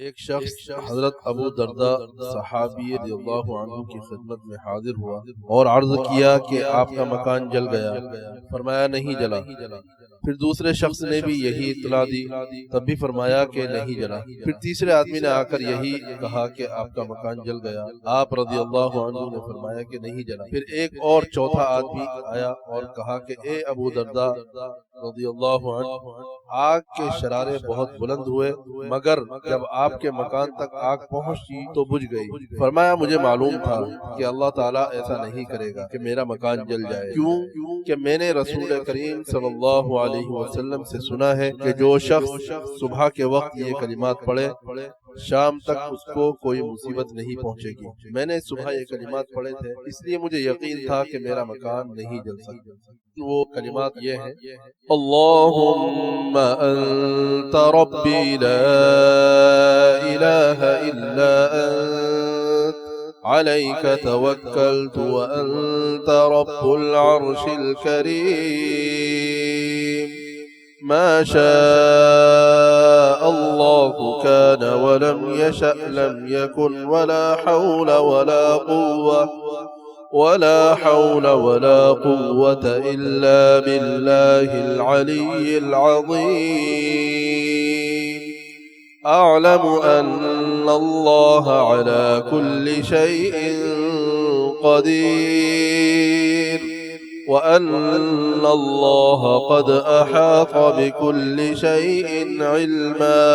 ایک شخص حضرت ابو درداء صحابی رضی اللہ عنہ کی خدمت میں حاضر ہوا اور عرض کیا کہ آپ کا مکان جل گیا۔ فرمایا نہیں جلا۔ پھر دوسرے شخص نے بھی یہی اطلاع دی، تب بھی فرمایا کہ نہیں جلا۔ پھر تیسرے آدمی نے آ کر یہی کہا کہ آپ کا مکان جل گیا۔ آپ رضی اللہ عنہ نے فرمایا کہ نہیں جلا۔ پھر ایک اور چوتھا آدمی آیا اور کہا کہ اے ابو درداء رضی اللہ عنہ، آگ کے شرارے بہت بلند ہوئے، مگر جب آپ کے مکان تک آگ پہنچی تو بجھ گئی۔ فرمایا مجھے معلوم تھا کہ اللہ تعالیٰ ایسا نہیں کرے گا کہ میرا مکان جل جائے، کیوں کہ میں نے رسول کریم صلی اللہ علیہ وسلم سے سنا ہے کہ جو شخص صبح کے وقت یہ کلمات پڑھے شام تک اس کو کوئی مصیبت نہیں پہنچے گی۔ میں نے صبح یہ کلمات پڑھے تھے، اس لیے مجھے یقین تھا کہ میرا مکان نہیں جل سکتا۔ وہ کلمات یہ ہیں: اللہم انت ربی لا الہ الا انت علیک توکلت وانت رب العرش الکریم ما شاء الله كان ولم يشأ لم يكن ولا حول ولا قوة إلا بالله العلي العظيم أعلم أن الله على كل شيء قدير وأن الله قد أحاط بكل شيء علما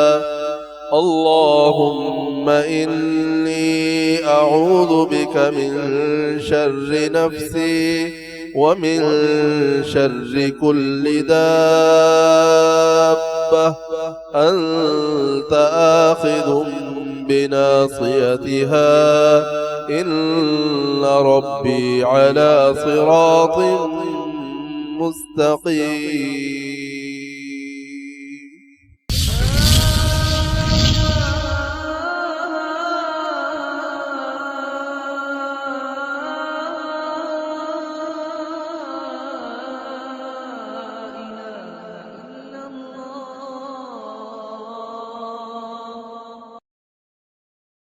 اللهم إني أعوذ بك من شر نفسي ومن شر كل دابة أنت آخذ بناصيتها إن ربي على صراط مستقيم۔